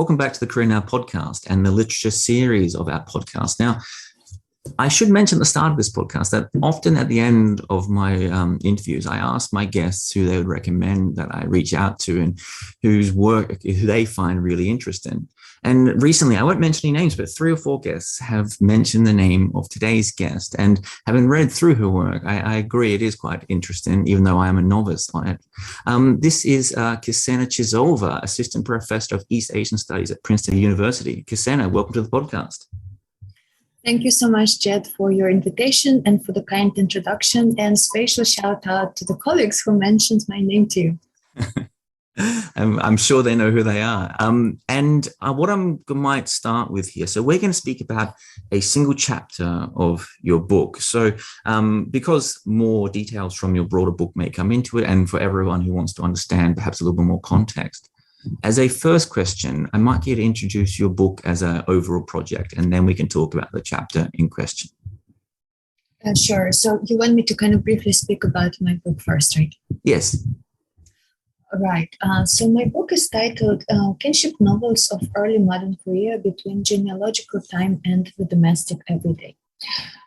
welcome back to the Career Now podcast and the literature series of our podcast. Now, I should mention at the start of this podcast that often at the end of my interviews, I ask my guests who they would recommend that I reach out to and whose work who they find really interesting. And recently, I won't mention any names, but 3 or 4 guests have mentioned the name of today's guest. And having read through her work, I agree it is quite interesting, even though I am a novice on it. This is Ksenia Chizhova, Assistant Professor of East Asian Studies at Princeton University. Ksenia, welcome to the podcast. Thank you so much, Jed, for your invitation and for the kind introduction, and special shout out to the colleagues who mentioned my name to you. I'm sure they know who they are. And what I might start with here, so we're going to speak about a single chapter of your book. So because more details from your broader book may come into it, and for everyone who wants to understand perhaps a little bit more context, as a first question, I might get to introduce your book as an overall project, and then we can talk about the chapter in question. Sure. So you want me to kind of briefly speak about my book first, right? Yes. Right. So my book is titled Kinship Novels of Early Modern Korea Between Genealogical Time and the Domestic Everyday.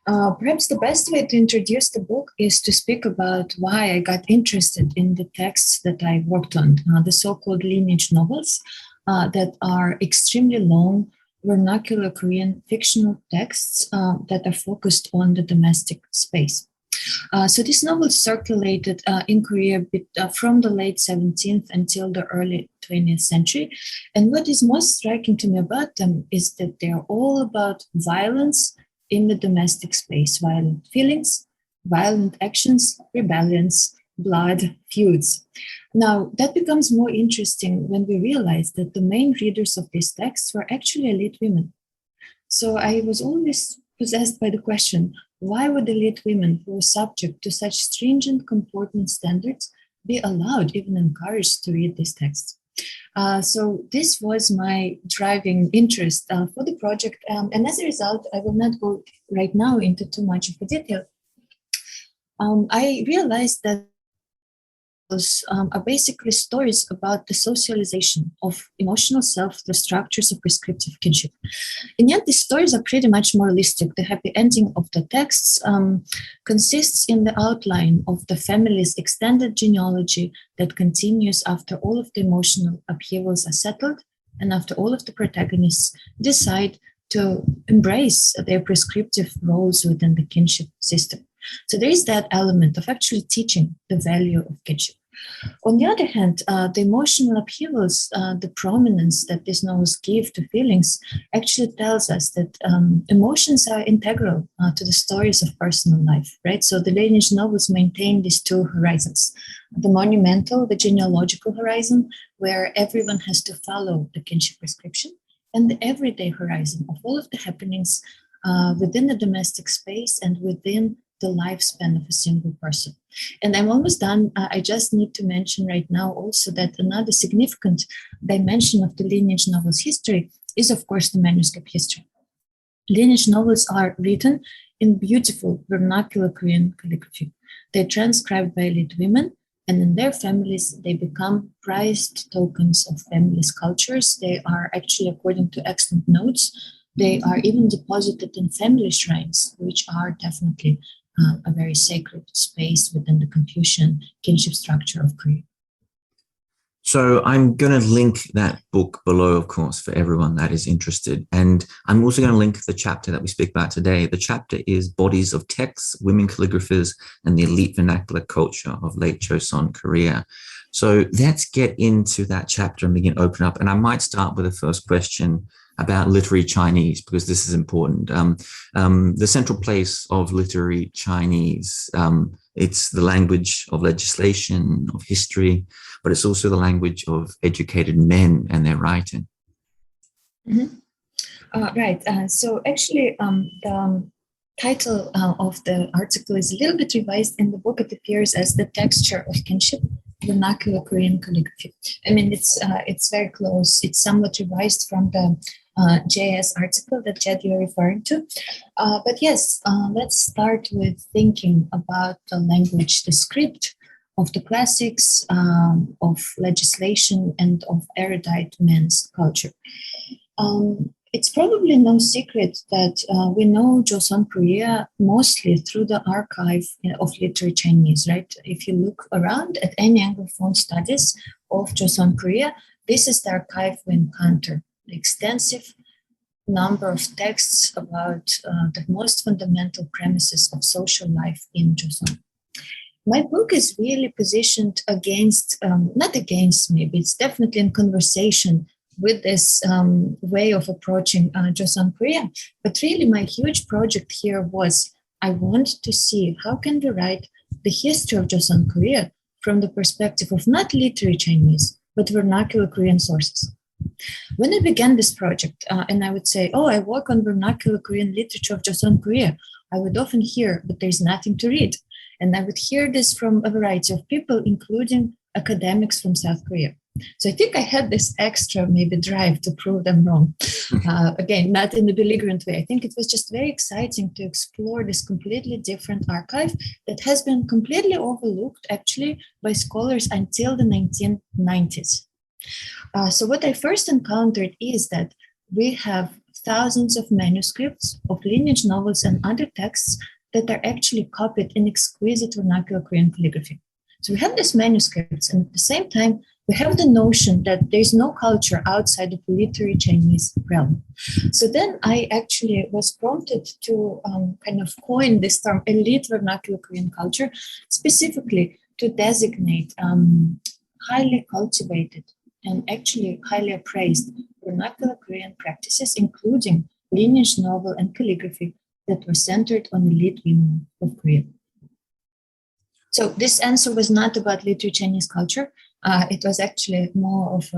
Perhaps the best way to introduce the book is to speak about why I got interested in the texts that I worked on, the so-called lineage novels that are extremely long vernacular Korean fictional texts that are focused on the domestic space. So these novels circulated in Korea from the late 17th until the early 20th century. And what is most striking to me about them is that they're all about violence in the domestic space, violent feelings, violent actions, rebellions, blood, feuds. Now, that becomes more interesting when we realize that the main readers of these texts were actually elite women. So I was always possessed by the question, why would elite women who were subject to such stringent comportment standards be allowed, even encouraged, to read these texts? So this was my driving interest for the project. And as a result, I will not go right now into too much of the detail. I realized that those are basically stories about the socialization of emotional self, the structures of prescriptive kinship. And yet these stories are pretty much moralistic. The happy ending of the texts consists in the outline of the family's extended genealogy that continues after all of the emotional upheavals are settled and after all of the protagonists decide to embrace their prescriptive roles within the kinship system. So there is that element of actually teaching the value of kinship. On the other hand, the emotional upheavals, the prominence that these novels give to feelings actually tells us that emotions are integral to the stories of personal life, right? So the lineage novels maintain these 2 horizons, the monumental, the genealogical horizon, where everyone has to follow the kinship prescription, and the everyday horizon of all of the happenings within the domestic space and within the lifespan of a single person. And I'm almost done. I just need to mention right now also that another significant dimension of the lineage novels history is, of course, the manuscript history. Lineage novels are written in beautiful vernacular Korean calligraphy. They're transcribed by elite women, and in their families, they become prized tokens of family's cultures. They are actually, according to excellent notes, they are even deposited in family shrines, which are definitely a very sacred space within the Confucian kinship structure of Korea. So I'm going to link that book below, of course, for everyone that is interested. And I'm also going to link the chapter that we speak about today. The chapter is Bodies of Texts, Women Calligraphers, and the Elite Vernacular Culture of Late Choson Korea. So let's get into that chapter and begin to open up. And I might start with the first question about literary Chinese, because this is important. The central place of literary Chinese, it's the language of legislation, of history, but it's also the language of educated men and their writing. Mm-hmm. Right. So actually, the title of the article is a little bit revised in the book. It appears as The Texture of Kinship, Vernacular Korean Calligraphy. I mean, it's very close. It's somewhat revised from the JS article that Jed, you're referring to. But yes, let's start with thinking about the language, the script of the classics, of legislation, and of erudite men's culture. It's probably no secret that we know Choson Korea mostly through the archive of literary Chinese, right? If you look around at any Anglophone studies of Choson Korea, this is the archive we encounter, the extensive number of texts about the most fundamental premises of social life in Choson. My book is really positioned against, not against maybe, it's definitely in conversation with this way of approaching Choson Korea. But really my huge project here was, I want to see how can we write the history of Choson Korea from the perspective of not literary Chinese, but vernacular Korean sources. When I began this project, and I would say, oh, I work on vernacular Korean literature of Choson Korea, I would often hear, but there's nothing to read. And I would hear this from a variety of people, including academics from South Korea. So I think I had this extra maybe drive to prove them wrong. Again, not in a belligerent way. I think it was just very exciting to explore this completely different archive that has been completely overlooked actually by scholars until the 1990s. So what I first encountered is that we have thousands of manuscripts of lineage novels and other texts that are actually copied in exquisite vernacular Korean calligraphy. So we have these manuscripts, and at the same time, we have the notion that there's no culture outside of the literary Chinese realm. So then I actually was prompted to kind of coin this term elite vernacular Korean culture, specifically to designate highly cultivated and actually highly appraised vernacular Korean practices, including lineage novel and calligraphy that were centered on elite women of Korea. So this answer was not about literary Chinese culture. It was actually more of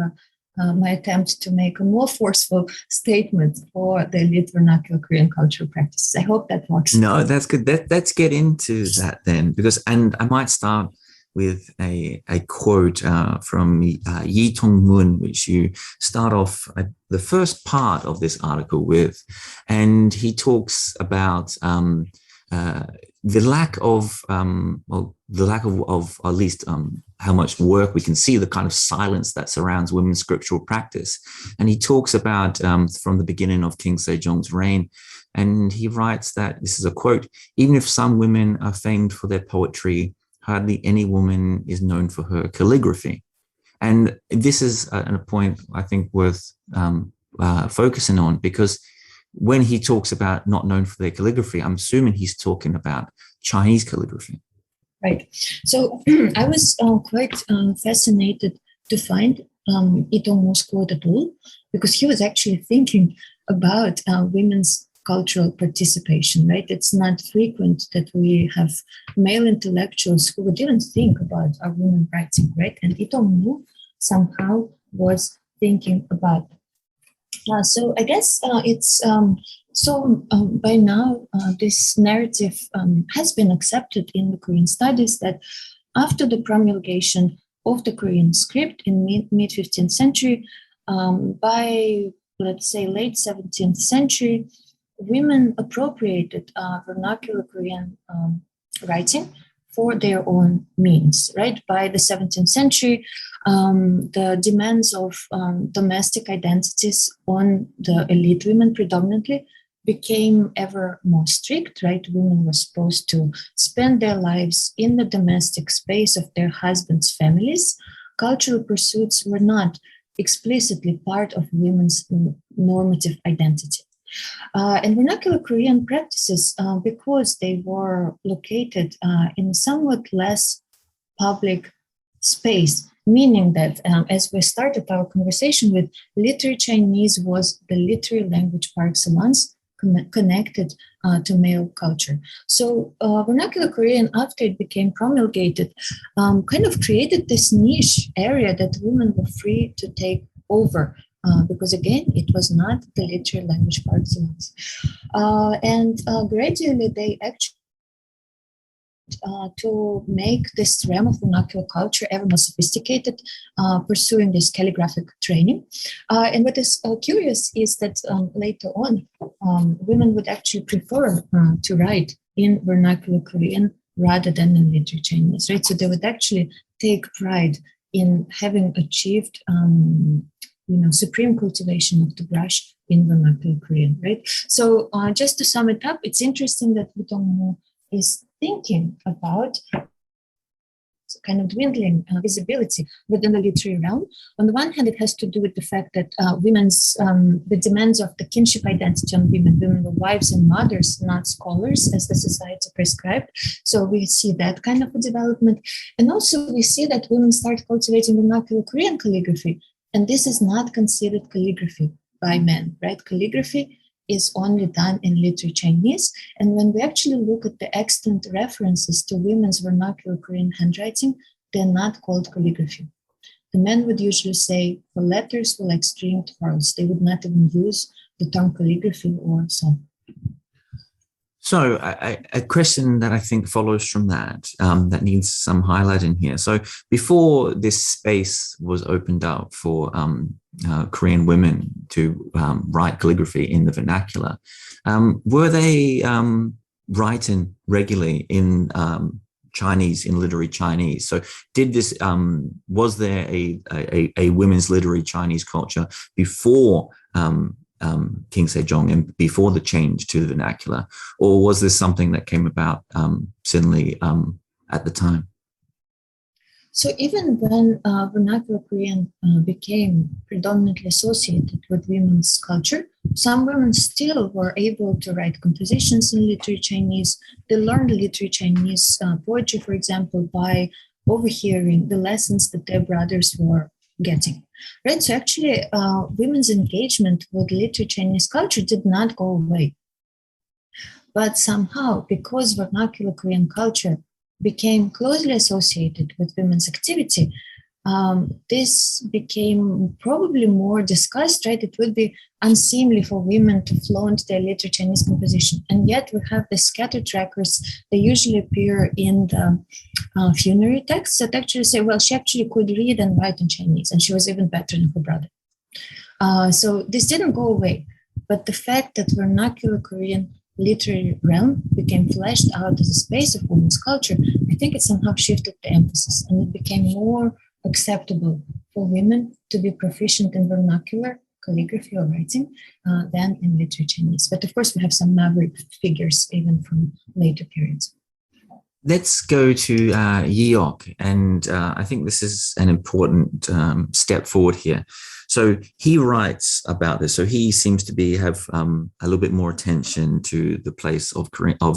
my attempt to make a more forceful statement for the elite vernacular Korean cultural practices. I hope that works. No, that's good. Let's get into that then, and I might start with a quote from Yi Tong-moon, which you start off the first part of this article with, and he talks about the lack of at least how much work we can see, the kind of silence that surrounds women's scriptural practice. And he talks about from the beginning of King Sejong's reign, and he writes that, this is a quote, "Even if some women are famed for their poetry, hardly any woman is known for her calligraphy." And this is a point I think worth focusing on, because when he talks about not known for their calligraphy, I'm assuming he's talking about Chinese calligraphy. Right. So I was quite fascinated to find Lee Tong-moon's quote at all, because he was actually thinking about women's cultural participation, right? It's not frequent that we have male intellectuals who would even think about our women writing, right? And Lee Tong-moon somehow was thinking about it. So I guess it's by now this narrative has been accepted in the Korean studies that after the promulgation of the Korean script in mid-15th century, by let's say late 17th century, women appropriated vernacular Korean writing for their own means, right? By the 17th century, the demands of domestic identities on the elite women predominantly became ever more strict, right? Women were supposed to spend their lives in the domestic space of their husbands' families. Cultural pursuits were not explicitly part of women's normative identity. And vernacular Korean practices, because they were located in a somewhat less public space, meaning that as we started our conversation with, literary Chinese was the literary language par excellence connected to male culture. So vernacular Korean, after it became promulgated, kind of created this niche area that women were free to take over. Because again, it was not the literary language par excellence. And gradually they actually to make this realm of vernacular culture ever more sophisticated, pursuing this calligraphic training. And what is curious is that later on, women would actually prefer to write in vernacular Korean rather than in literary Chinese, right? So they would actually take pride in having achieved supreme cultivation of the brush in vernacular Korean, right? So just to sum it up, it's interesting that Lee Dong-moo is thinking about kind of dwindling visibility within the literary realm. On the one hand, it has to do with the fact that the demands of the kinship identity on women were wives and mothers, not scholars, as the society prescribed. So we see that kind of a development. And also we see that women start cultivating vernacular Korean calligraphy. And this is not considered calligraphy by men, right? Calligraphy is only done in literary Chinese. And when we actually look at the extant references to women's vernacular Korean handwriting, they're not called calligraphy. The men would usually say for letters were like stringed pearls. They would not even use the term calligraphy or so. So a question that I think follows from that, that needs some highlighting here. So before this space was opened up for Korean women to write calligraphy in the vernacular, were they writing regularly in Chinese, in literary Chinese? So did this, was there a women's literary Chinese culture before King Sejong and before the change to the vernacular, or was this something that came about suddenly at the time? So even when vernacular Korean became predominantly associated with women's culture, some women still were able to write compositions in literary Chinese. They learned literary Chinese poetry, for example, by overhearing the lessons that their brothers were getting. Right, so actually, women's engagement with literary Chinese culture did not go away. But somehow, because vernacular Korean culture became closely associated with women's activity, this became probably more discussed, right? It would be unseemly for women to flaunt their literary Chinese composition. And yet we have the scattered records. They usually appear in the funerary texts that actually say, well, she actually could read and write in Chinese, and she was even better than her brother. So this didn't go away. But the fact that vernacular Korean literary realm became fleshed out as a space of women's culture, I think it somehow shifted the emphasis, and it became more acceptable for women to be proficient in vernacular calligraphy or writing than in literary Chinese. But of course, we have some maverick figures even from later periods. Let's go to Yeok, and I think this is an important step forward here. So he writes about this. So he seems to have a little bit more attention to the place of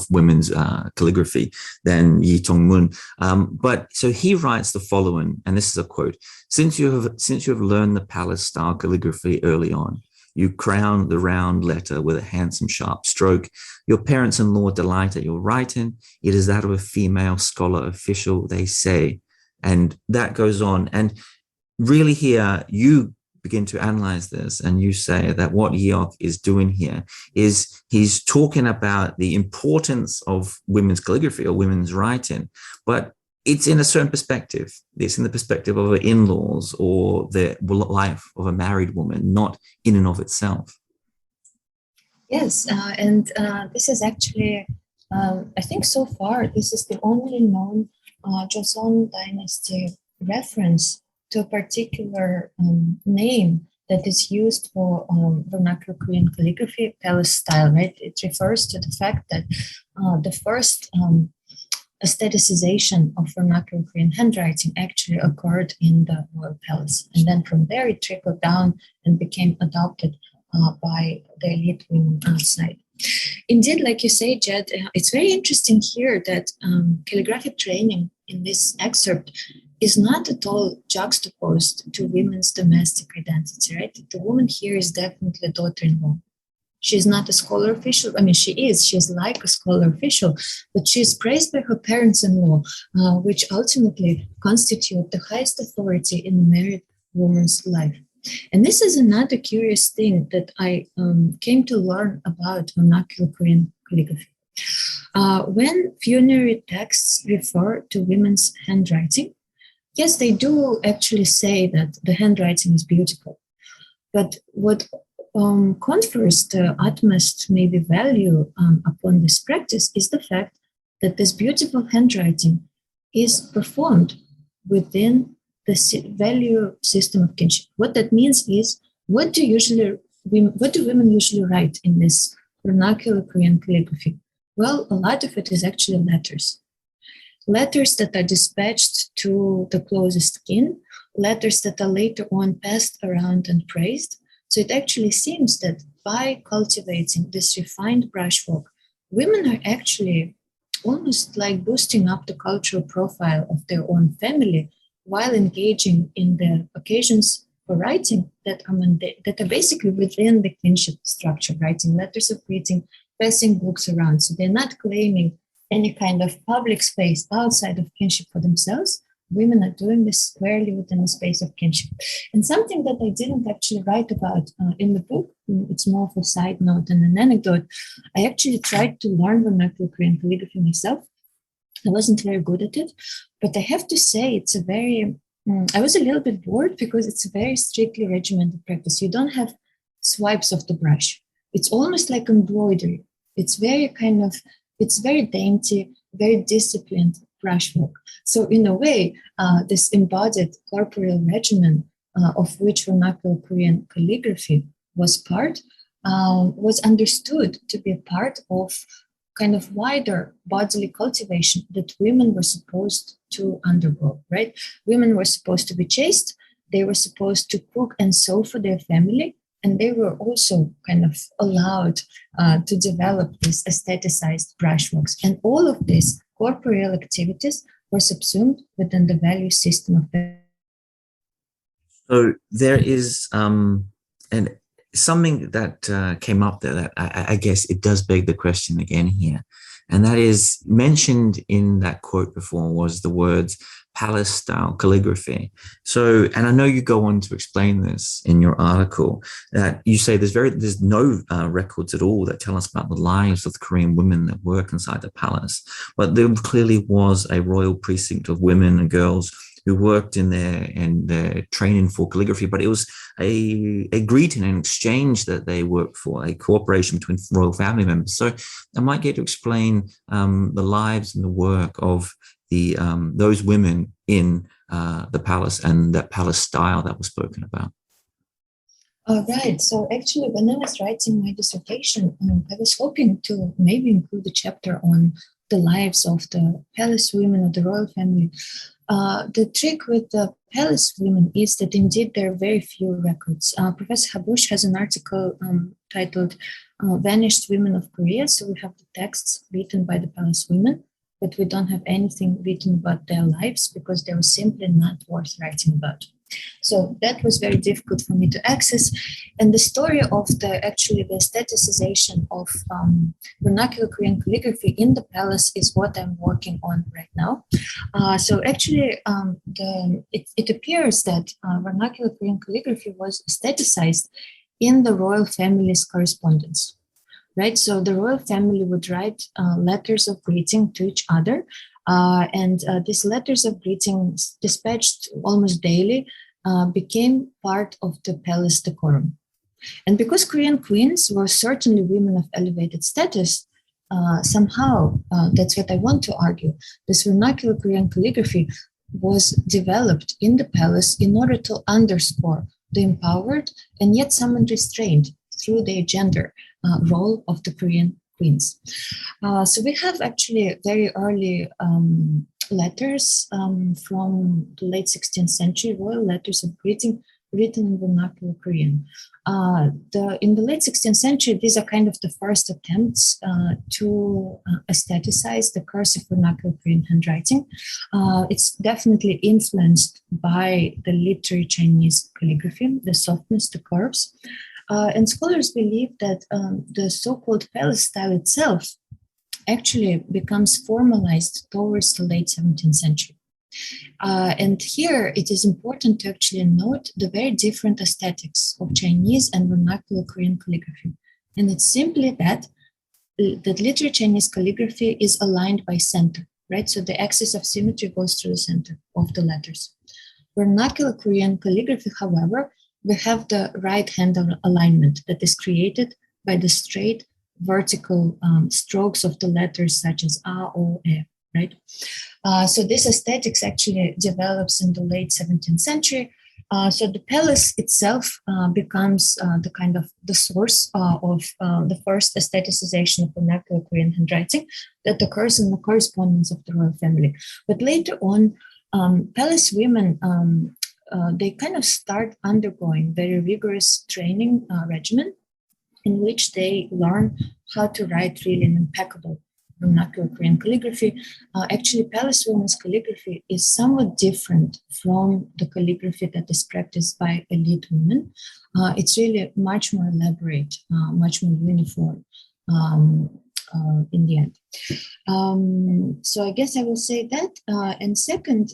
women's calligraphy than Yi Tong-mun. But so he writes the following, and this is a quote: Since you have learned the palace style calligraphy early on, you crown the round letter with a handsome, sharp stroke. Your parents-in-law delight at your writing. It is that of a female scholar official, they say. And that goes on. And really here, you begin to analyze this, and you say that what Yeok is doing here is he's talking about the importance of women's calligraphy or women's writing, but it's in a certain perspective. It's in the perspective of her in-laws or the life of a married woman, not in and of itself. Yes, and this is actually, I think so far, this is the only known Joseon Dynasty reference to a particular name that is used for vernacular Korean calligraphy, palace style, right? It refers to the fact that the first aestheticization of vernacular Korean handwriting actually occurred in the royal palace. And then from there, it trickled down and became adopted by the elite women outside. Indeed, like you say, Jed, it's very interesting here that calligraphic training in this excerpt is not at all juxtaposed to women's domestic identity, right? The woman here is definitely a daughter-in-law. She's not a scholar official. I mean, she's like a scholar official, but she's praised by her parents-in-law, which ultimately constitute the highest authority in a married woman's life. And this is another curious thing that I came to learn about vernacular Korean calligraphy. When funerary texts refer to women's handwriting, yes, they do actually say that the handwriting is beautiful. But what confers the utmost maybe value upon this practice is the fact that this beautiful handwriting is performed within the value system of kinship. What that means is What do women usually write in this vernacular Korean calligraphy? Well, a lot of it is actually letters that are dispatched to the closest kin, letters that are later on passed around and praised. So it actually seems that by cultivating this refined brushwork, women are actually almost like boosting up the cultural profile of their own family while engaging in the occasions for writing that are basically within the kinship structure, writing letters of greeting, passing books around. So they're not claiming any kind of public space outside of kinship for themselves. Women are doing this squarely within the space of kinship. And something that I didn't actually write about in the book, it's more of a side note and an anecdote. I actually tried to learn vernacular Korean calligraphy myself. I wasn't very good at it, but I have to say I was a little bit bored because it's a very strictly regimented practice. You don't have swipes of the brush. It's almost like embroidery. It's very dainty, very disciplined brushwork. So in a way, this embodied corporeal regimen of which vernacular Korean calligraphy was part, was understood to be a part of kind of wider bodily cultivation that women were supposed to undergo, right? Women were supposed to be chaste, they were supposed to cook and sew for their family, and they were also kind of allowed to develop these aestheticized brushworks. And all of these corporeal activities were subsumed within the value system of the. So there is something that came up there that I guess it does beg the question again here. And that is mentioned in that quote before was the words palace style calligraphy. So, and I know you go on to explain this in your article, that you say there's no records at all that tell us about the lives of the Korean women that work inside the palace. But there clearly was a royal precinct of women and girls who worked in their training for calligraphy, but it was a greeting and exchange that they worked for, a cooperation between royal family members. So I might get to explain the lives and the work of those women in the palace and that palace style that was spoken about. Right. So actually, when I was writing my dissertation, I was hoping to maybe include a chapter on the lives of the palace women of the royal family. The trick with the palace women is that indeed there are very few records. Professor Habush has an article titled Vanished Women of Korea. So we have the texts written by the palace women, but we don't have anything written about their lives because they were simply not worth writing about. So that was very difficult for me to access. And the story of the aestheticization of vernacular Korean calligraphy in the palace is what I'm working on right now. So actually, it appears that vernacular Korean calligraphy was aestheticized in the royal family's correspondence. Right, so the royal family would write letters of greeting to each other, and these letters of greeting, dispatched almost daily, became part of the palace decorum. And because Korean queens were certainly women of elevated status, somehow, that's what I want to argue, this vernacular Korean calligraphy was developed in the palace in order to underscore the empowered and yet somewhat restrained through their gender role of the Korean queens. So we have actually very early letters from the late 16th century, royal letters of greeting written in vernacular Korean. In the late 16th century, these are kind of the first attempts to aestheticize the cursive vernacular Korean handwriting. It's definitely influenced by the literary Chinese calligraphy, the softness, the curves. And scholars believe that the so-called palace style itself actually becomes formalized towards the late 17th century. And here it is important to actually note the very different aesthetics of Chinese and vernacular Korean calligraphy. And it's simply that literary Chinese calligraphy is aligned by center, right? So the axis of symmetry goes through the center of the letters. Vernacular Korean calligraphy, however, we have the right-hand alignment that is created by the straight vertical strokes of the letters such as A, O, E, right? So this aesthetics actually develops in the late 17th century, So the palace itself becomes the kind of the source of the first aestheticization of vernacular Korean handwriting that occurs in the correspondence of the royal family. But later on, palace women, they kind of start undergoing very rigorous training regimen in which they learn how to write really an impeccable vernacular Korean calligraphy. Actually, palace women's calligraphy is somewhat different from the calligraphy that is practiced by elite women. It's really much more elaborate, much more uniform in the end. So I guess I will say that. And second,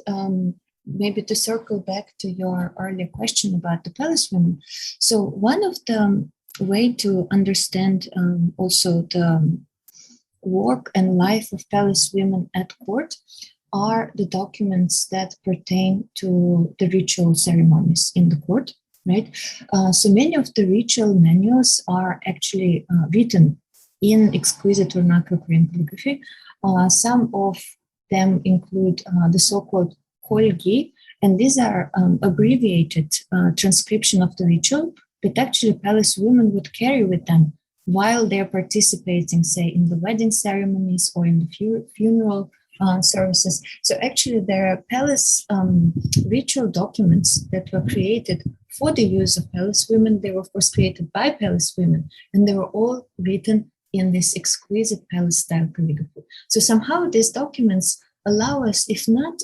maybe to circle back to your earlier question about the palace women. So one of the way to understand also the work and life of palace women at court are the documents that pertain to the ritual ceremonies in the court, right? So many of the ritual manuals are actually written in exquisite vernacular Korean calligraphy. Some of them include the so-called kolgi, and these are abbreviated transcription of the ritual that actually palace women would carry with them while they're participating, say, in the wedding ceremonies or in the funeral services. So actually there are palace ritual documents that were created for the use of palace women. They were of course created by palace women, and they were all written in this exquisite palace style calligraphy. So somehow these documents allow us, if not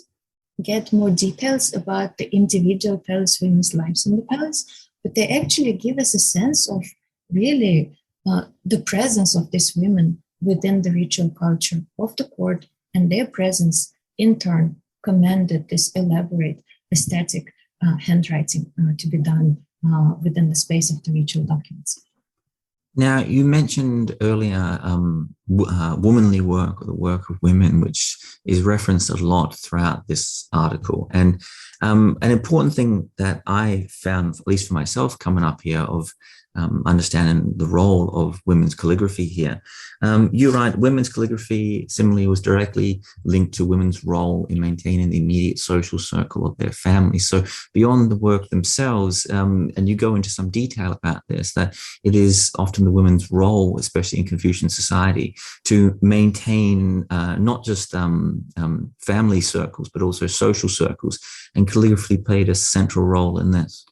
get more details about the individual palace women's lives in the palace, but they actually give us a sense of really the presence of these women within the ritual culture of the court, and their presence in turn commanded this elaborate aesthetic handwriting to be done within the space of the ritual documents. Now, you mentioned earlier womanly work, or the work of women, which is referenced a lot throughout this article. And an important thing that I found, at least for myself, coming up here, of understanding the role of women's calligraphy here. You're right, women's calligraphy similarly was directly linked to women's role in maintaining the immediate social circle of their family. So beyond the work themselves, and you go into some detail about this, that it is often the women's role, especially in Confucian society, to maintain not just family circles, but also social circles. And calligraphy played a central role in this.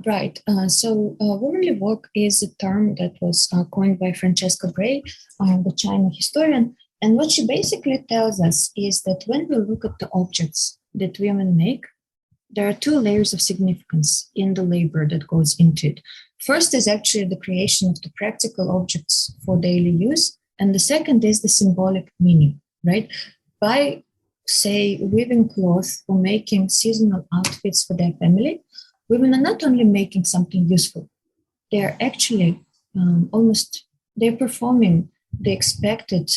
Right. So womanly work is a term that was coined by Francesca Bray, the China historian. And what she basically tells us is that when we look at the objects that women make, there are two layers of significance in the labor that goes into it. First is actually the creation of the practical objects for daily use. And the second is the symbolic meaning, right? By, say, weaving cloth or making seasonal outfits for their family, women are not only making something useful, they're actually they're performing the expected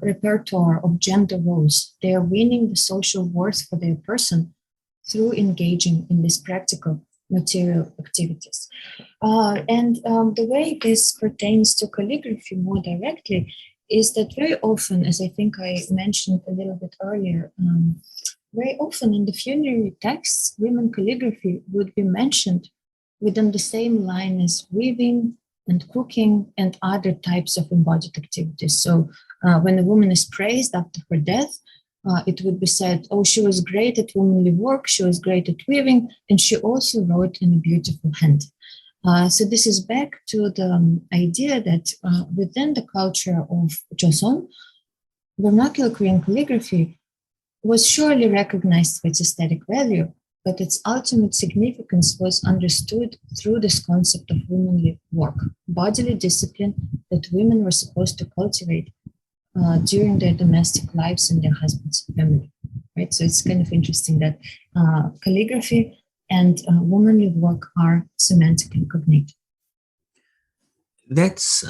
repertoire of gender roles. They are winning the social worth for their person through engaging in these practical material activities. And the way this pertains to calligraphy more directly is that very often, as I think I mentioned a little bit earlier, very often in the funerary texts, women calligraphy would be mentioned within the same line as weaving and cooking and other types of embodied activities. So when a woman is praised after her death, it would be said, oh, she was great at womanly work, she was great at weaving, and she also wrote in a beautiful hand. So this is back to the idea that within the culture of Choson, vernacular Korean calligraphy was surely recognized for its aesthetic value, but its ultimate significance was understood through this concept of womanly work, bodily discipline that women were supposed to cultivate during their domestic lives and their husband's family, right? So it's kind of interesting that calligraphy and womanly work are semantically cognate. Let's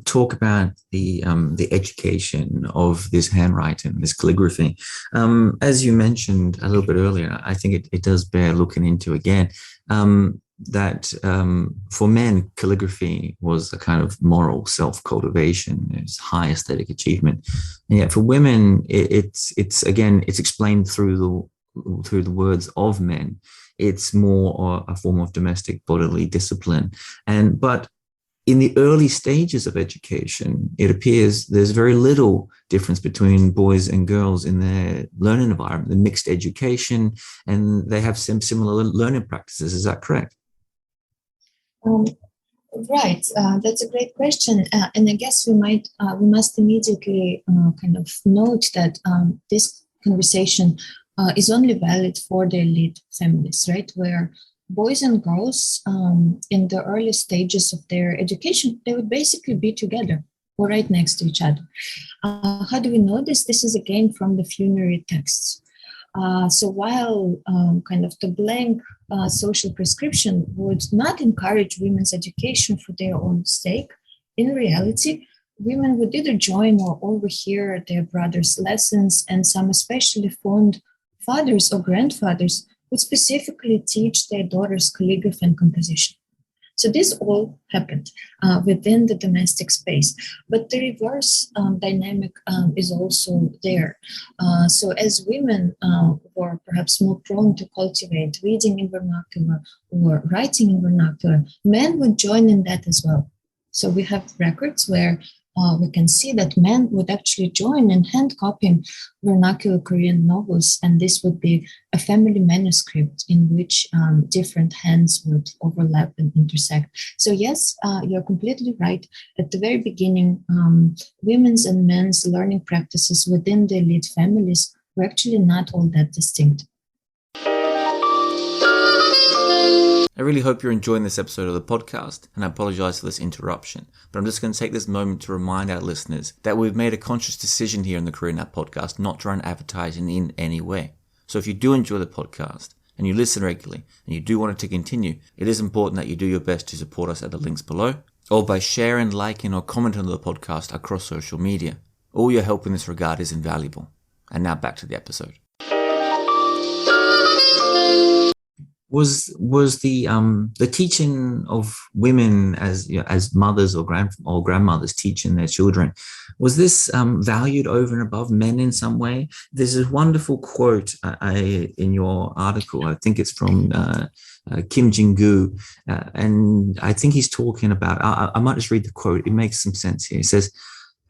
talk about the education of this handwriting, this calligraphy. As you mentioned a little bit earlier, I think it does bear looking into again, that for men, calligraphy was a kind of moral self-cultivation. It's high aesthetic achievement. And yet for women, it's explained through through the words of men. It's more a form of domestic bodily discipline. But in the early stages of education, it appears there's very little difference between boys and girls in their learning environment, the mixed education, and they have some similar learning practices. Is that correct? Right. That's a great question. And I guess we must immediately kind of note that this conversation is only valid for the elite families, right? Where boys and girls in the early stages of their education, they would basically be together or right next to each other. How do we know this? This is again from the funerary texts. So while kind of the blank social prescription would not encourage women's education for their own sake, in reality, women would either join or overhear their brothers' lessons, and some especially fond fathers or grandfathers would specifically teach their daughters calligraphy and composition. So this all happened within the domestic space, but the reverse dynamic is also there. So as women were perhaps more prone to cultivate reading in vernacular or writing in vernacular, men would join in that as well. So we have records where we can see that men would actually join in hand copying vernacular Korean novels, and this would be a family manuscript in which different hands would overlap and intersect. So yes, you're completely right. At the very beginning, women's and men's learning practices within the elite families were actually not all that distinct. I really hope you're enjoying this episode of the podcast, and I apologize for this interruption, but I'm just going to take this moment to remind our listeners that we've made a conscious decision here in the Korean podcast not to run advertising in any way. So if you do enjoy the podcast, and you listen regularly, and you do want it to continue, it is important that you do your best to support us at the links below, or by sharing, liking, or commenting on the podcast across social media. All your help in this regard is invaluable. And now back to the episode. Was the teaching of women as mothers or grandmothers teaching their children, was this valued over and above men in some way? There's a wonderful quote in your article. I think it's from Kim Jin-gu, and I think he's talking about. I might just read the quote. It makes some sense here. He says,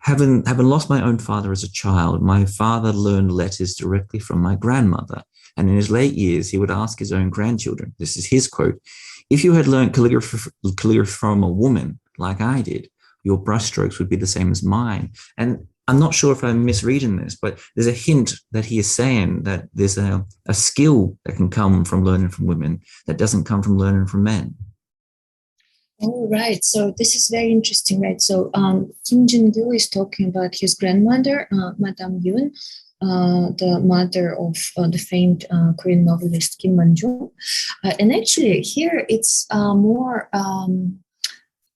Having lost my own father as a child, my father learned letters directly from my grandmother. And in his late years, he would ask his own grandchildren, this is his quote, if you had learned calligraphy from a woman like I did, your brushstrokes would be the same as mine. And I'm not sure if I'm misreading this, but there's a hint that he is saying that there's a skill that can come from learning from women that doesn't come from learning from men. Oh, right. So this is very interesting, right? So Kim Jin-gyu is talking about his grandmother, Madame Yoon, the mother of the famed Korean novelist Kim Man-jung. And actually here it's more,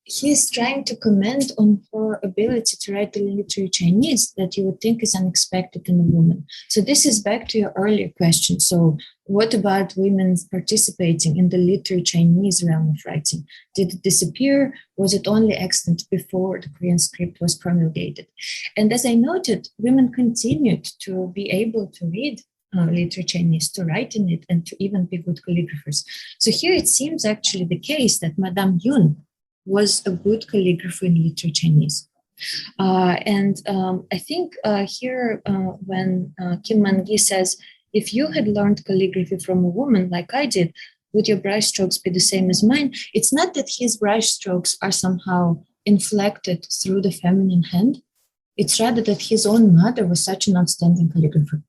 he's trying to comment on her ability to write the literary Chinese that you would think is unexpected in a woman. So this is back to your earlier question. So what about women participating in the literary Chinese realm of writing? Did it disappear? Was it only extant before the Korean script was promulgated? And as I noted, women continued to be able to read literary Chinese, to write in it, and to even be good calligraphers. So here it seems actually the case that Madame Yoon was a good calligrapher in literary Chinese. And I think here when Kim Man-gi says, if you had learned calligraphy from a woman like I did, would your brushstrokes be the same as mine? It's not that his brushstrokes are somehow inflected through the feminine hand. It's rather that his own mother was such an outstanding calligrapher.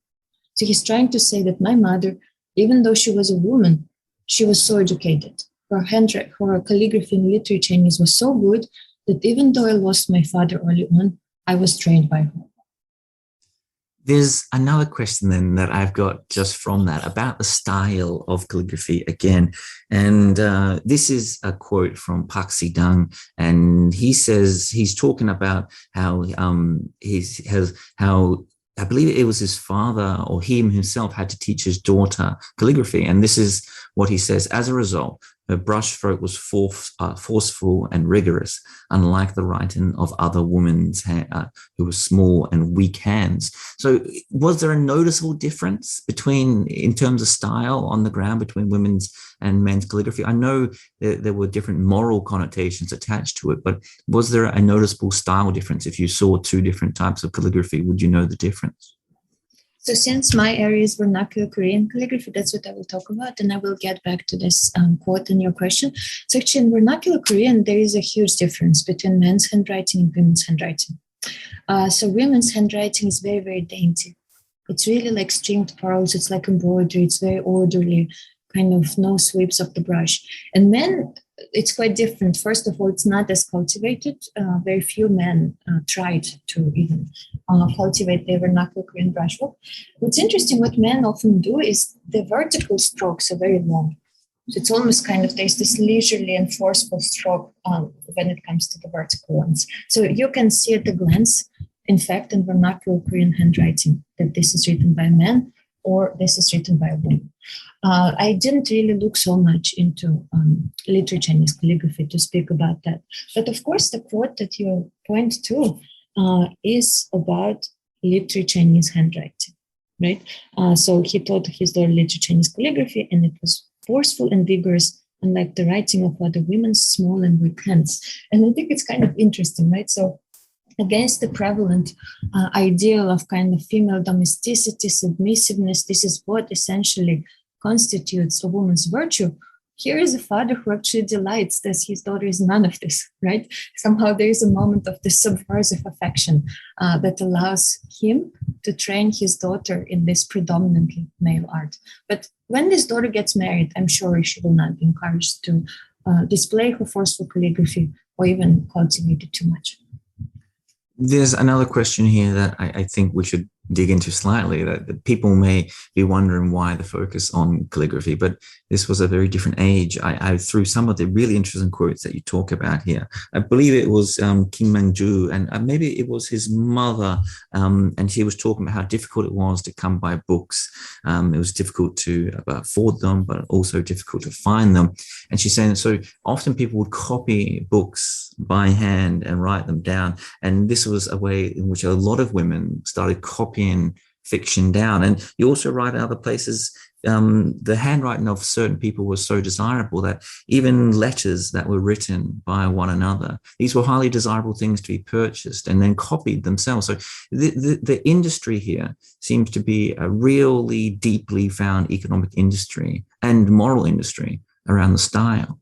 So he's trying to say that my mother, even though she was a woman, she was so educated. Her calligraphy in literary Chinese was so good that even though I lost my father early on, I was trained by her. There's another question then that I've got just from that about the style of calligraphy again. And this is a quote from Park Si-dang. And he says, he's talking about how I believe it was his father or himself had to teach his daughter calligraphy. And this is what he says. As a result, Her brushstroke was forceful and rigorous, unlike the writing of other women's who were small and weak hands. So was there a noticeable difference in terms of style on the ground between women's and men's calligraphy? I know there were different moral connotations attached to it, but was there a noticeable style difference? If you saw two different types of calligraphy, would you know the difference? So since my area is vernacular Korean calligraphy, that's what I will talk about, and I will get back to this quote in your question. So actually in vernacular Korean, there is a huge difference between men's handwriting and women's handwriting. So women's handwriting is very, very dainty. It's really like stringed pearls. It's like embroidery. It's very orderly, kind of no sweeps of the brush. And men, it's quite different. First of all, it's not as cultivated. Very few men tried to even cultivate their vernacular Korean brushwork. What's interesting, what men often do is the vertical strokes are very long. So it's almost kind of, there's this leisurely and forceful stroke when it comes to the vertical ones. So you can see at a glance, in fact, in vernacular Korean handwriting, that this is written by a man or this is written by a woman. I didn't really look so much into literary Chinese calligraphy to speak about that. But of course, the quote that you point to is about literary Chinese handwriting, right? So he taught his daughter literary Chinese calligraphy, and it was forceful and vigorous, unlike the writing of other women's small and weak hands. And I think it's kind of interesting, right? So against the prevalent ideal of kind of female domesticity, submissiveness, this is what essentially constitutes a woman's virtue. Here is a father who actually delights that his daughter is none of this, right? Somehow there is a moment of this subversive affection that allows him to train his daughter in this predominantly male art. But when this daughter gets married, I'm sure she will not be encouraged to display her forceful calligraphy or even cultivate it too much. There's another question here that I think we should dig into slightly, that people may be wondering why the focus on calligraphy, but this was a very different age. I through some of the really interesting quotes that you talk about here, I believe it was Kim Man-ju, and maybe it was his mother, and she was talking about how difficult it was to come by books. It was difficult to afford them, but also difficult to find them. And she's saying, so often people would copy books by hand and write them down. And this was a way in which a lot of women started copying fiction down. And you also write in other places, the handwriting of certain people was so desirable that even letters that were written by one another, these were highly desirable things to be purchased and then copied themselves. So the industry here seems to be a really deeply found economic industry and moral industry around the style.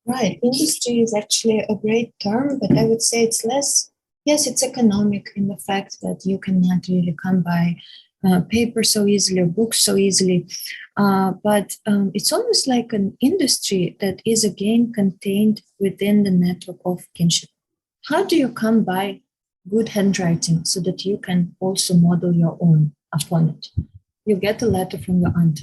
Right. Industry is actually a great term, but I would say it's less. Yes, it's economic in the fact that you cannot really come by paper so easily or books so easily. But it's almost like an industry that is again contained within the network of kinship. How do you come by good handwriting so that you can also model your own upon it? You get a letter from your aunt.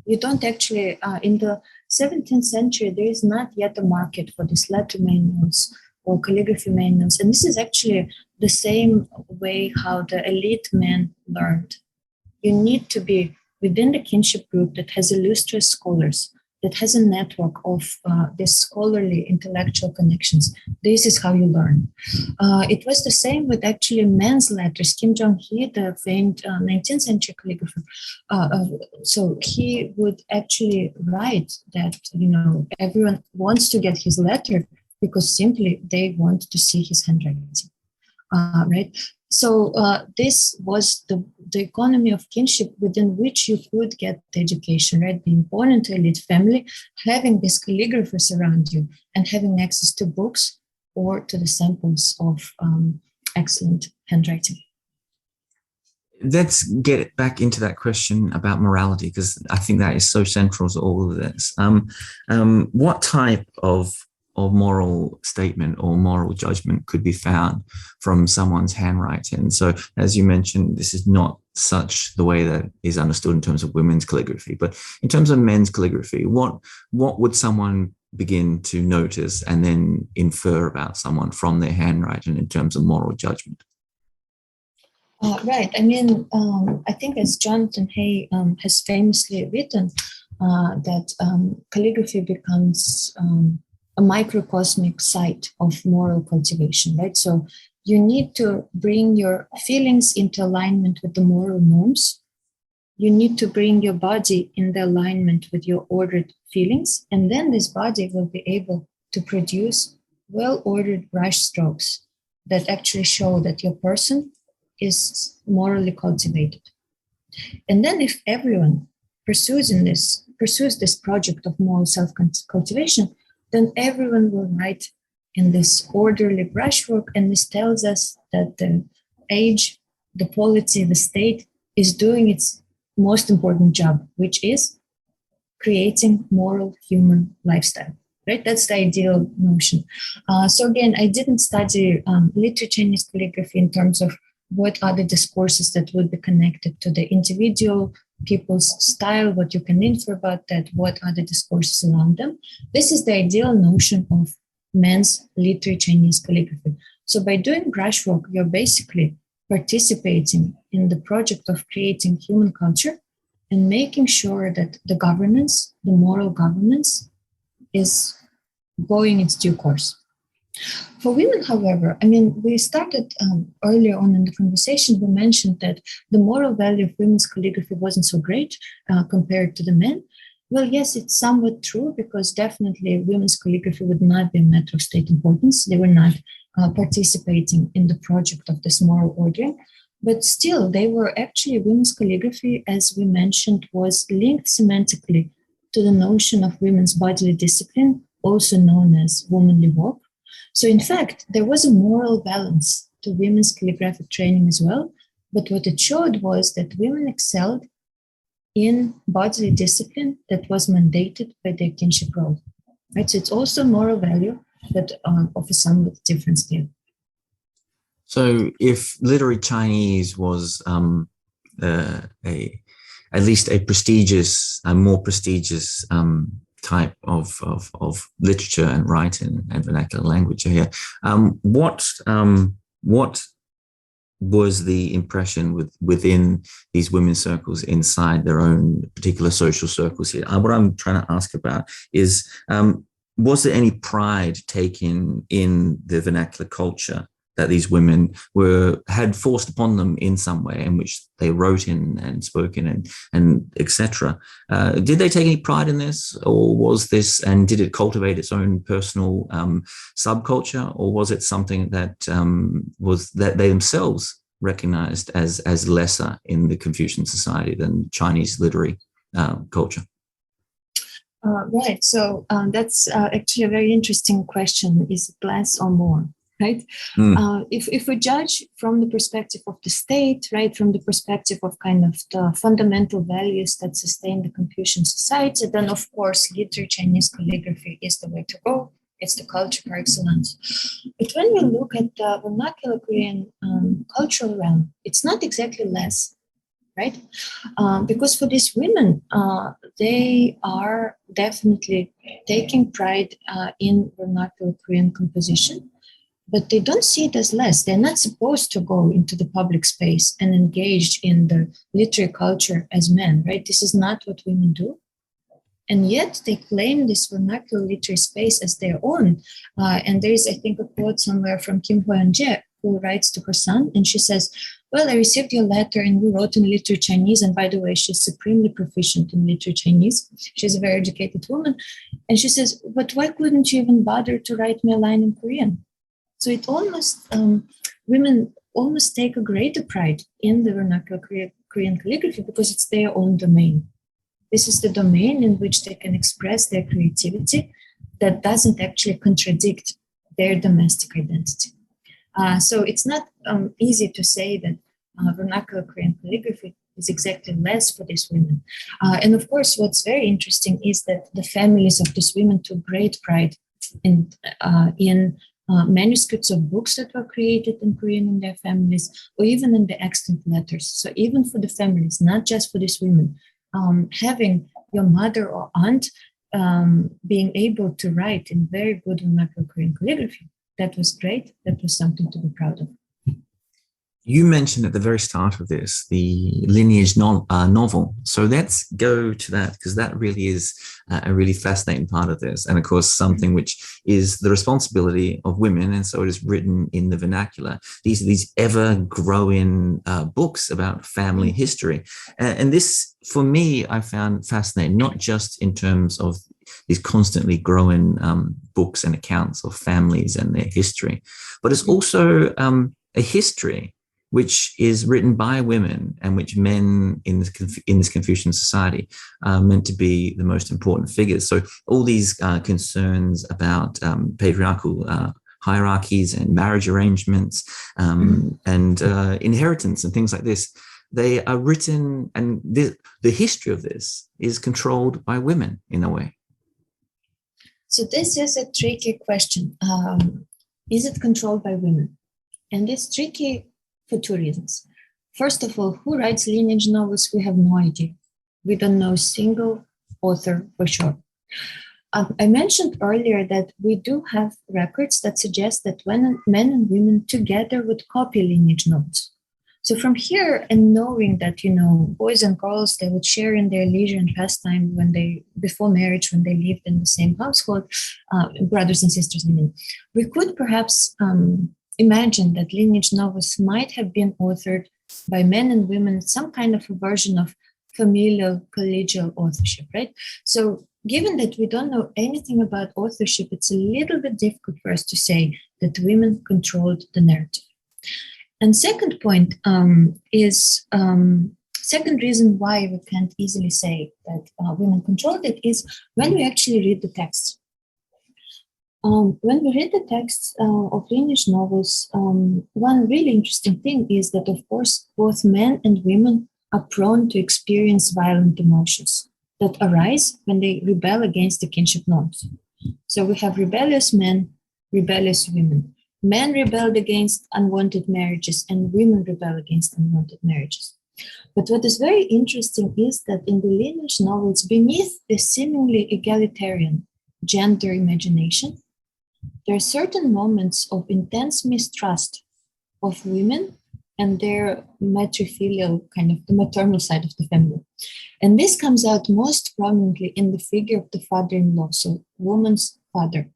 You don't actually, in the 17th century, there is not yet a market for these letter manuals or calligraphy manuals. And this is actually the same way how the elite men learned. You need to be within the kinship group that has illustrious scholars, that has a network of these scholarly intellectual connections. This is how you learn. It was the same with actually men's letters. Kim Jong-hee, the famed 19th century calligrapher, so he would actually write that, everyone wants to get his letter because simply they want to see his handwriting, right? So this was the economy of kinship within which you could get the education, right? Being born into elite family, having these calligraphers around you, and having access to books or to the samples of excellent handwriting. Let's get back into that question about morality, because I think that is so central to all of this. What type of moral statement or moral judgment could be found from someone's handwriting? So as you mentioned, this is not such the way that is understood in terms of women's calligraphy, but in terms of men's calligraphy, what would someone begin to notice and then infer about someone from their handwriting in terms of moral judgment? Right. I mean, I think as Jonathan Hay has famously written, that calligraphy becomes a microcosmic site of moral cultivation, right? So you need to bring your feelings into alignment with the moral norms. You need to bring your body in the alignment with your ordered feelings, and then this body will be able to produce well-ordered brush strokes that actually show that your person is morally cultivated. And then if everyone pursues this project of moral self-cultivation, then everyone will write in this orderly brushwork, and this tells us that the age, the polity, the state is doing its most important job, which is creating moral human lifestyle. Right, that's the ideal notion. So again, I didn't study literary Chinese calligraphy in terms of what are the discourses that would be connected to the individual people's style, what you can infer about that, what are the discourses around them. This is the ideal notion of men's literary Chinese calligraphy. So by doing brushwork, you're basically participating in the project of creating human culture and making sure that the governance, the moral governance, is going its due course. For women, however, I mean, we started earlier on in the conversation, we mentioned that the moral value of women's calligraphy wasn't so great compared to the men. Well, yes, it's somewhat true, because definitely women's calligraphy would not be a matter of state importance. They were not participating in the project of this moral ordering. But still, they were actually, women's calligraphy, as we mentioned, was linked semantically to the notion of women's bodily discipline, also known as womanly work. So in fact, there was a moral balance to women's calligraphic training as well. But what it showed was that women excelled in bodily discipline that was mandated by their kinship role. Right? So it's also moral value, but of a somewhat different scale. So if literary Chinese was at least a prestigious, a more prestigious type of literature and writing and vernacular language here, what was the impression within these women's circles inside their own particular social circles here? What I'm trying to ask about is, was there any pride taken in the vernacular culture that these women had forced upon them in some way, in which they wrote in and spoke in and etc.? Did they take any pride in this, or was this, and did it cultivate its own personal subculture, or was it something that was that they themselves recognized as lesser in the Confucian society than Chinese literary culture? Right. So that's actually a very interesting question. Is it less or more? Right. If we judge from the perspective of the state, right, from the perspective of kind of the fundamental values that sustain the Confucian society, then of course literary Chinese calligraphy is the way to go. It's the culture par excellence. But when we look at the vernacular Korean cultural realm, it's not exactly less, right? Because for these women, they are definitely taking pride in vernacular Korean composition. But they don't see it as less. They're not supposed to go into the public space and engage in the literary culture as men, right? This is not what women do. And yet they claim this vernacular literary space as their own. And there is, I think, a quote somewhere from Kim Hyo-je, who writes to her son, and she says, well, I received your letter and we wrote in literary Chinese. And by the way, she's supremely proficient in literary Chinese. She's a very educated woman. And she says, but why couldn't you even bother to write me a line in Korean? So it almost, women almost take a greater pride in the vernacular Korean calligraphy because it's their own domain. This is the domain in which they can express their creativity that doesn't actually contradict their domestic identity. So it's not easy to say that vernacular Korean calligraphy is exactly less for these women. And of course, what's very interesting is that the families of these women took great pride in manuscripts of books that were created in Korean in their families, or even in the extant letters. So even for the families, not just for these women, having your mother or aunt being able to write in very good vernacular Korean calligraphy, that was great. That was something to be proud of. You mentioned at the very start of this the Lineage novel. So let's go to that, because that really is a really fascinating part of this. And of course, something which is the responsibility of women. And so it is written in the vernacular. These are these ever-growing books about family history. And this, for me, I found fascinating, not just in terms of these constantly growing books and accounts of families and their history, but it's also a history which is written by women and which men in this Confucian society are meant to be the most important figures. So all these concerns about patriarchal hierarchies and marriage arrangements and inheritance and things like this, they are written, and the history of this is controlled by women in a way. So this is a tricky question. Is it controlled by women? And it's tricky for two reasons. First of all, who writes lineage novels? We have no idea. We don't know a single author for sure. I mentioned earlier that we do have records that suggest that when men and women together would copy lineage novels. So from here, and knowing that, boys and girls, they would share in their leisure and pastime before marriage, when they lived in the same household, brothers and sisters, we could perhaps imagine that lineage novels might have been authored by men and women, some kind of a version of familial collegial authorship, right? So given that we don't know anything about authorship, it's a little bit difficult for us to say that women controlled the narrative. And second point second reason why we can't easily say that women controlled it is when we actually read the text. When we read the texts of lineage novels, one really interesting thing is that, of course, both men and women are prone to experience violent emotions that arise when they rebel against the kinship norms. So we have rebellious men, rebellious women. Men rebelled against unwanted marriages and women rebel against unwanted marriages. But what is very interesting is that in the lineage novels, beneath the seemingly egalitarian gender imagination, there are certain moments of intense mistrust of women and their matrifilial, kind of the maternal side of the family. And this comes out most prominently in the figure of the father-in-law, so woman's father.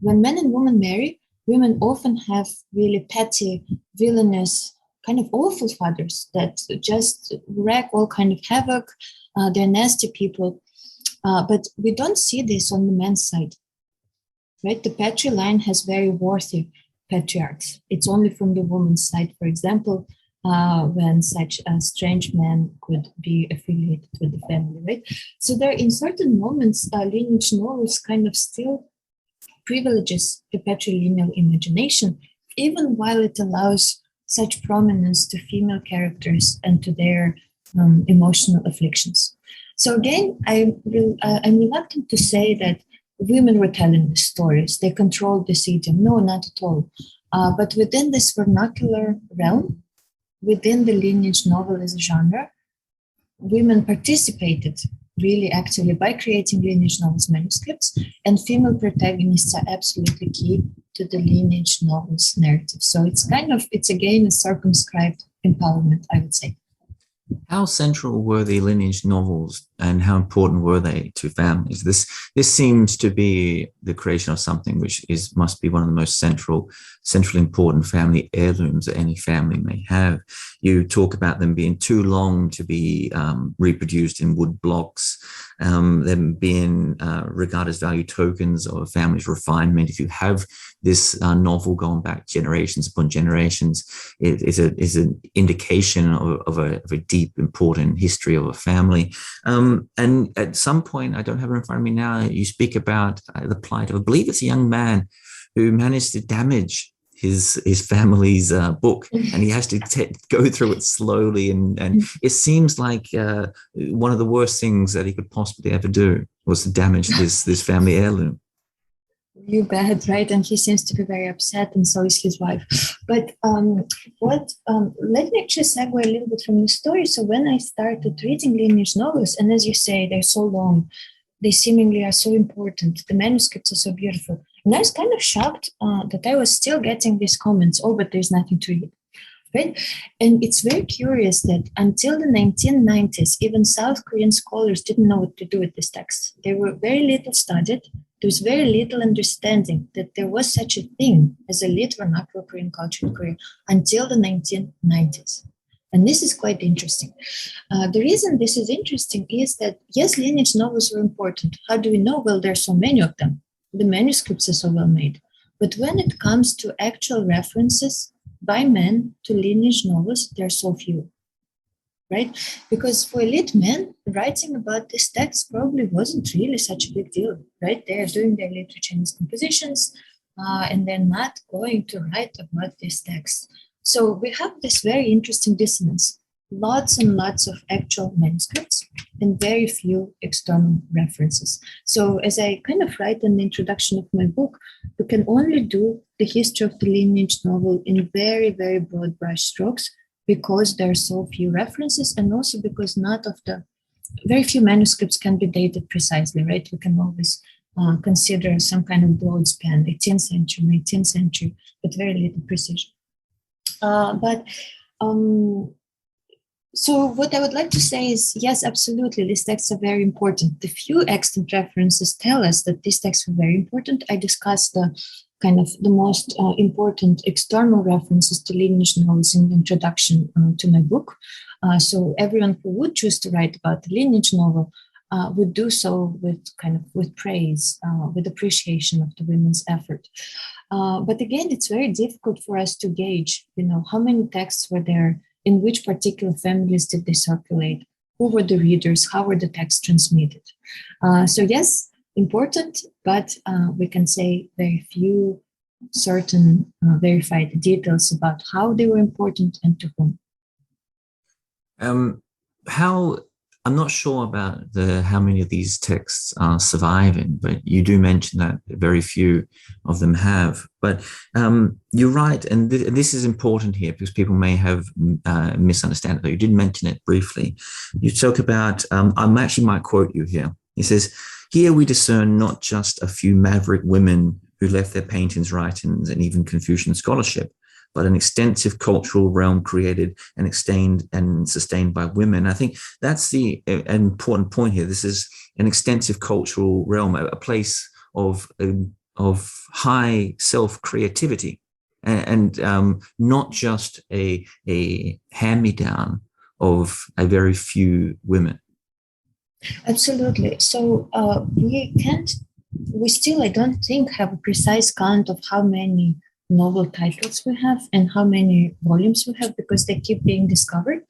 When men and women marry, women often have really petty, villainous, kind of awful fathers that just wreak all kind of havoc. They're nasty people. But we don't see this on the men's side. Right? The patriline has very worthy patriarchs. It's only from the woman's side, for example, when such a strange man could be affiliated with the family, right? So there, in certain moments, lineage novels kind of still privileges the patrilineal imagination, even while it allows such prominence to female characters and to their emotional afflictions. So again, I'm reluctant to say that women were telling the stories. They controlled this idiom. No, not at all. But within this vernacular realm, within the lineage novel as a genre, women participated really actively by creating lineage novels manuscripts, and female protagonists are absolutely key to the lineage novels narrative. So it's again a circumscribed empowerment, I would say. How central were the lineage novels and how important were they to families? This seems to be the creation of something which must be one of the most central important family heirlooms that any family may have. You talk about them being too long to be reproduced in wood blocks, them being regarded as value tokens of a family's refinement. If you have this novel going back generations upon generations, it is an indication of a deep, important history of a family. And at some point, I don't have it in front of me now, you speak about the plight of, I believe it's a young man who managed to damage his family's book, and he has to go through it slowly. And it seems like one of the worst things that he could possibly ever do was to damage this family heirloom. You bet, right? And he seems to be very upset, and so is his wife. But let me actually segue a little bit from the story. So when I started reading lineage novels, and as you say, they're so long, they seemingly are so important, the manuscripts are so beautiful. And I was kind of shocked that I was still getting these comments, oh, but there's nothing to read. right? And it's very curious that until the 1990s, even South Korean scholars didn't know what to do with this text. They were very little studied. There was very little understanding that there was such a thing as a lit vernacular Korean culture in Korea until the 1990s. And this is quite interesting. The reason this is interesting is that, yes, lineage novels were important. How do we know? Well, there are so many of them. The manuscripts are so well made. But when it comes to actual references by men to lineage novels, there are so few, right? Because for elite men, writing about this text probably wasn't really such a big deal, right? They are doing their literature Chinese compositions, and they're not going to write about this text. So we have this very interesting dissonance. Lots and lots of actual manuscripts and very few external references. So as I kind of write in the introduction of my book, we can only do the history of the lineage novel in very, very broad brush strokes because there are so few references, and also because very few manuscripts can be dated precisely, right? We can always consider some kind of broad span, 18th century, 19th century, but very little precision. So what I would like to say is, yes, absolutely, these texts are very important. The few extant references tell us that these texts were very important. I discussed the most important external references to lineage novels in the introduction to my book. So everyone who would choose to write about the lineage novel would do so with praise, with appreciation of the women's effort. But again, it's very difficult for us to gauge, how many texts were there, in which particular families did they circulate, who were the readers, how were the texts transmitted. So yes, important, but we can say very few certain verified details about how they were important and to whom. I'm not sure about how many of these texts are surviving, but you do mention that very few of them have. But you're right, and this is important here because people may have misunderstood it, though you did mention it briefly. You talk about, I actually might quote you here. He says, "Here we discern not just a few maverick women who left their paintings, writings, and even Confucian scholarship, but an extensive cultural realm created and sustained by women." I think that's an important point here. This is an extensive cultural realm, a place of high self-creativity, and not just a hand-me-down of a very few women. Absolutely. So we still, I don't think, have a precise count of how many novel titles we have and how many volumes we have, because they keep being discovered.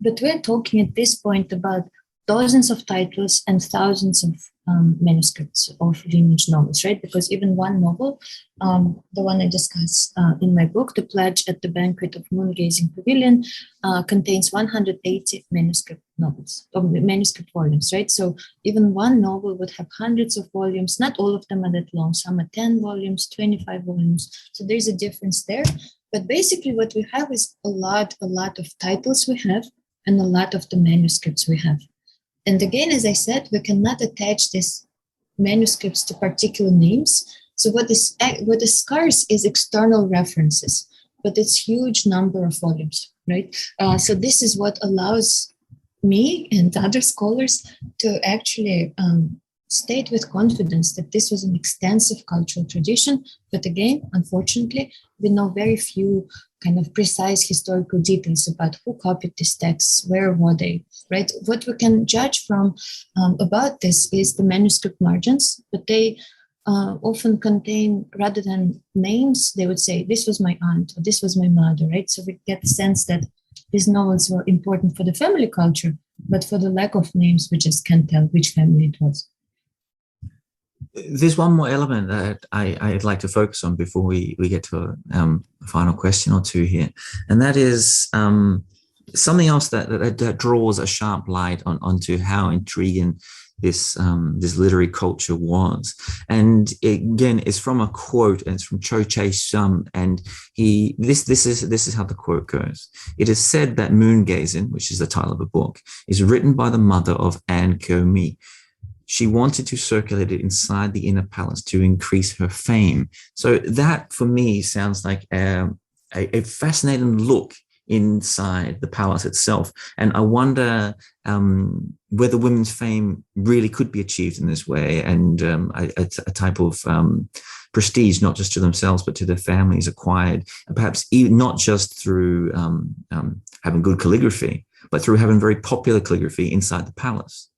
But we're talking at this point about dozens of titles and thousands of manuscripts of lineage novels, right? Because even one novel, the one I discuss in my book, The Pledge at the Banquet of Moon-Gazing Pavilion, contains 180 manuscript novels, or manuscript volumes, right? So even one novel would have hundreds of volumes. Not all of them are that long. Some are 10 volumes, 25 volumes. So there's a difference there. But basically what we have is a lot of titles we have and a lot of the manuscripts we have. And again, as I said, we cannot attach these manuscripts to particular names. So what is scarce is external references, but it's huge number of volumes, right? So this is what allows me and other scholars to actually state with confidence that this was an extensive cultural tradition. But again, unfortunately, we know very few kind of precise historical details about who copied these texts, where were they, right? What we can judge from about this is the manuscript margins, but they often contain, rather than names, they would say, this was my aunt, or this was my mother, right? So we get the sense that these novels were important for the family culture, but for the lack of names, we just can't tell which family it was. There's one more element that I'd like to focus on before we get to a final question or two here, and that is something else that draws a sharp light onto how intriguing this literary culture was. And again, it's from a quote, and it's from Cho Chae-sum, and this is how the quote goes. "It is said that Moon Gazing," which is the title of the book, "is written by the mother of Anne Kyo-mi. She wanted to circulate it inside the inner palace to increase her fame." So that, for me, sounds like a fascinating look inside the palace itself. And I wonder whether women's fame really could be achieved in this way, and a type of prestige, not just to themselves, but to their families acquired, perhaps even not just through having good calligraphy, but through having very popular calligraphy inside the palace.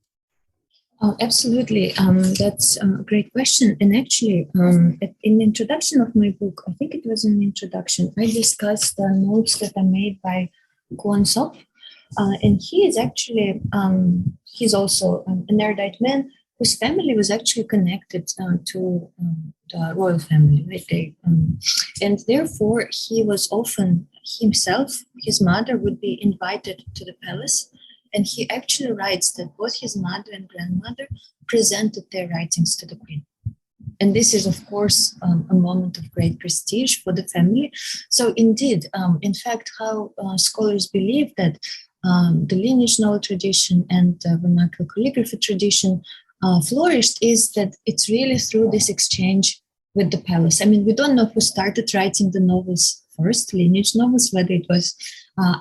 Oh, absolutely. That's a great question. And actually, in the introduction of my book, I think it was an introduction, I discussed the notes that are made by Kwon Sop. And he is actually, he's also an erudite man whose family was actually connected to the royal family, right? And therefore, he was often himself, his mother would be invited to the palace. And he actually writes that both his mother and grandmother presented their writings to the queen. And this is, of course, a moment of great prestige for the family. So indeed, in fact, how scholars believe that the lineage novel tradition and the vernacular calligraphy tradition flourished is that it's really through this exchange with the palace. I mean, we don't know who started writing the novels first, lineage novels, whether it was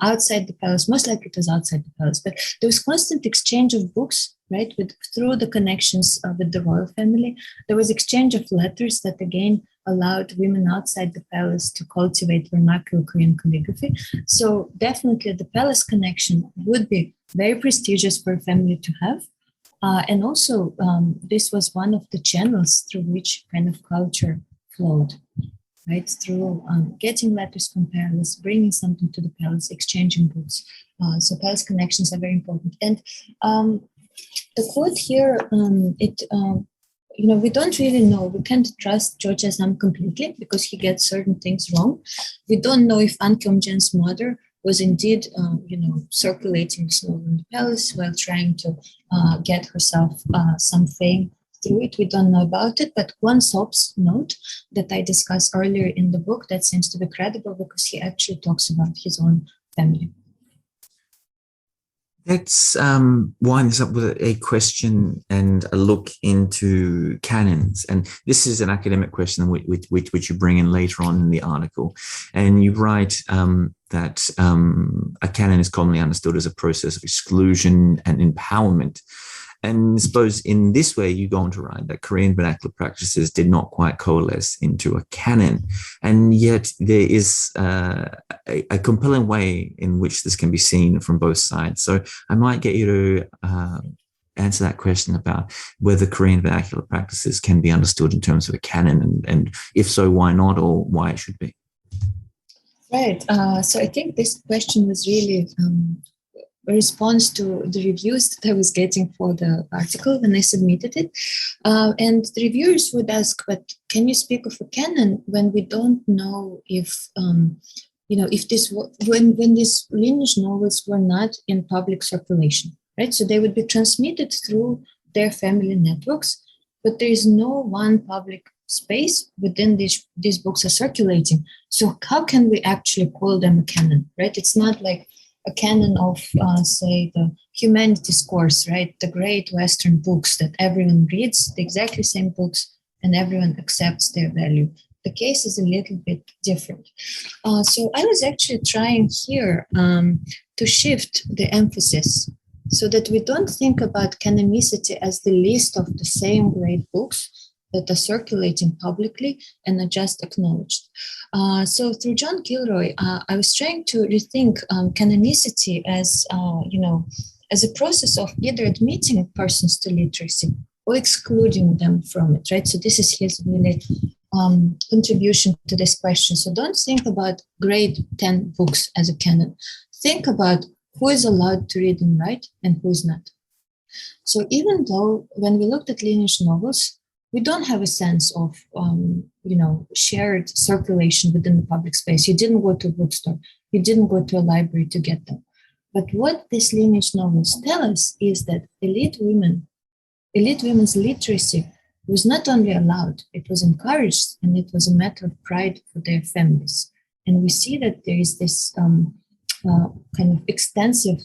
outside the palace, most likely it was outside the palace, but there was constant exchange of books, right, through the connections with the royal family. There was exchange of letters that again allowed women outside the palace to cultivate vernacular Korean calligraphy. So definitely the palace connection would be very prestigious for a family to have. And also this was one of the channels through which kind of culture flowed, right? Through getting letters from palace, bringing something to the palace, exchanging books. So palace connections are very important. And the quote here, we don't really know. We can't trust George Assam completely because he gets certain things wrong. We don't know if An Kyung-jen's mother was indeed, circulating this novel in the palace while trying to get herself some fame through it. We don't know about it, but Kwon Sop's note that I discussed earlier in the book, that seems to be credible because he actually talks about his own family. Let's wind this up with a question and a look into canons. And this is an academic question which you bring in later on in the article. And you write that a canon is commonly understood as a process of exclusion and empowerment. And I suppose in this way, you go on to write that Korean vernacular practices did not quite coalesce into a canon. And yet there is a compelling way in which this can be seen from both sides. So I might get you to answer that question about whether Korean vernacular practices can be understood in terms of a canon, and if so, why not, or why it should be. Right. So I think this question was really a response to the reviews that I was getting for the article when I submitted it. And the reviewers would ask, but can you speak of a canon when we don't know if, if this, when these lineage novels were not in public circulation, right? So they would be transmitted through their family networks, but there is no one public space within these books are circulating. So how can we actually call them a canon, right? It's not like a canon of, say, the humanities course, right? The great Western books that everyone reads, the exactly same books, and everyone accepts their value. The case is a little bit different. So I was actually trying here to shift the emphasis so that we don't think about canonicity as the list of the same great books that are circulating publicly and are just acknowledged. So through John Gilroy, I was trying to rethink canonicity as, as a process of either admitting persons to literacy or excluding them from it, right? So this is his really contribution to this question. So don't think about grade 10 books as a canon. Think about who is allowed to read and write and who is not. So even though when we looked at lineage novels, we don't have a sense of, shared circulation within the public space. You didn't go to a bookstore. You didn't go to a library to get them. But what these lineage novels tell us is that elite women's literacy was not only allowed, it was encouraged, and it was a matter of pride for their families. And we see that there is this kind of extensive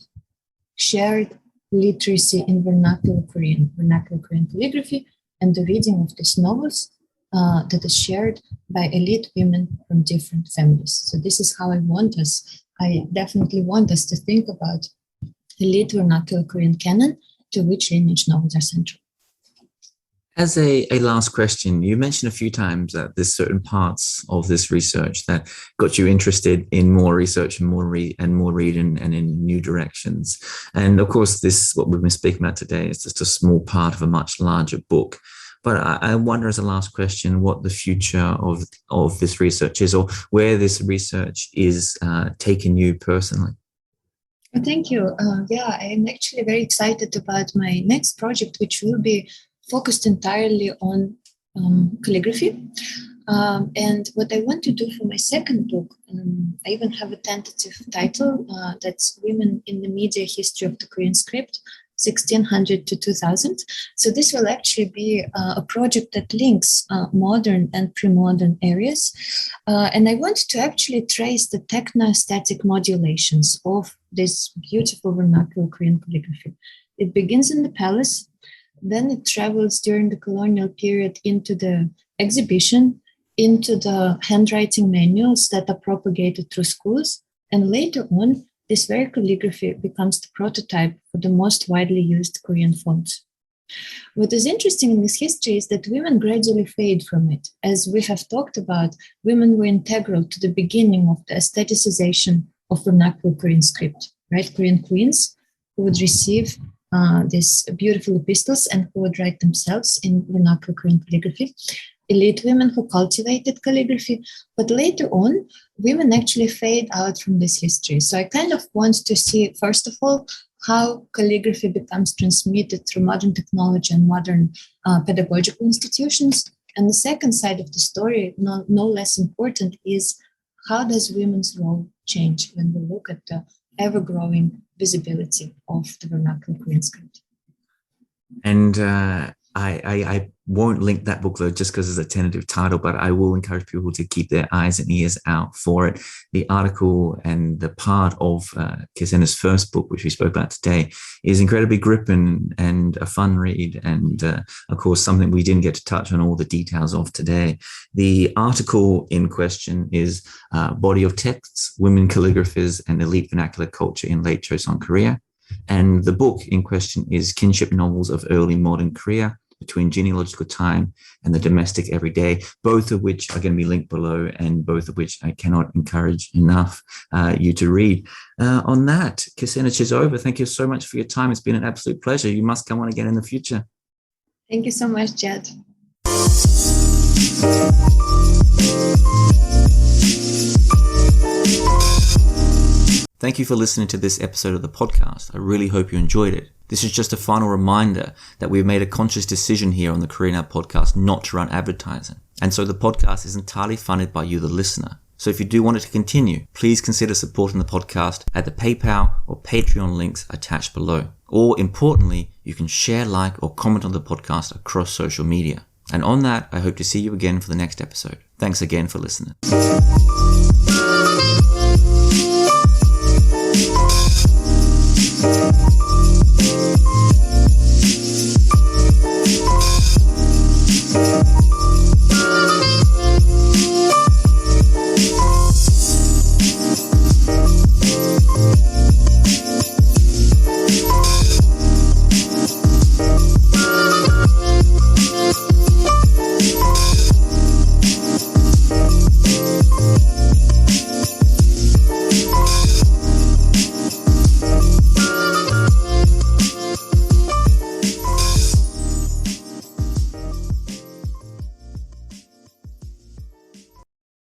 shared literacy in vernacular Korean calligraphy, and the reading of these novels that is shared by elite women from different families. So this is how I want us I definitely want us to think about elite vernacular Korean canon to which lineage novels are central. As a last question, you mentioned a few times that there's certain parts of this research that got you interested in more research and more read and in new directions. And of course, this, what we've been speaking about today, is just a small part of a much larger book. But I wonder, as a last question, what the future of this research is, or where this research is taking you personally. Thank you. Yeah, I'm actually very excited about my next project, which will be focused entirely on calligraphy. And what I want to do for my second book, I even have a tentative title, that's Women in the Media History of the Korean Script, 1600 to 2000. So this will actually be a project that links modern and pre-modern areas. And I want to actually trace the techno-aesthetic modulations of this beautiful vernacular Korean calligraphy. It begins in the palace, then it travels during the colonial period into the exhibition, into the handwriting manuals that are propagated through schools, and later on, this very calligraphy becomes the prototype for the most widely used Korean fonts. What is interesting in this history is that women gradually fade from it. As we have talked about, women were integral to the beginning of the aestheticization of vernacular Korean script, right? Korean queens who would receive these beautiful epistles and who would write themselves in vernacular Korean calligraphy. Elite women who cultivated calligraphy, but later on, women actually fade out from this history. So I kind of want to see, first of all, how calligraphy becomes transmitted through modern technology and modern pedagogical institutions. And the second side of the story, no less important, is how does women's role change when we look at the ever-growing visibility of the vernacular Korean script. And I won't link that book though, just because it's a tentative title, but I will encourage people to keep their eyes and ears out for it. The article and the part of Ksenia's first book, which we spoke about today, is incredibly gripping and a fun read. And of course, something we didn't get to touch on all the details of today. The article in question is Body of Texts, Women Calligraphers and Elite Vernacular Culture in Late Choson Korea. And the book in question is Kinship Novels of Early Modern Korea, Between Genealogical Time and the Domestic Everyday, both of which are going to be linked below and both of which I cannot encourage enough you to read. On that, Ksenia Chizhova, thank you so much for your time. It's been an absolute pleasure. You must come on again in the future. Thank you so much, Jed. Thank you for listening to this episode of the podcast. I really hope you enjoyed it. This is just a final reminder that we've made a conscious decision here on the Korean Art Podcast not to run advertising. And so the podcast is entirely funded by you, the listener. So if you do want it to continue, please consider supporting the podcast at the PayPal or Patreon links attached below. Or importantly, you can share, like, or comment on the podcast across social media. And on that, I hope to see you again for the next episode. Thanks again for listening.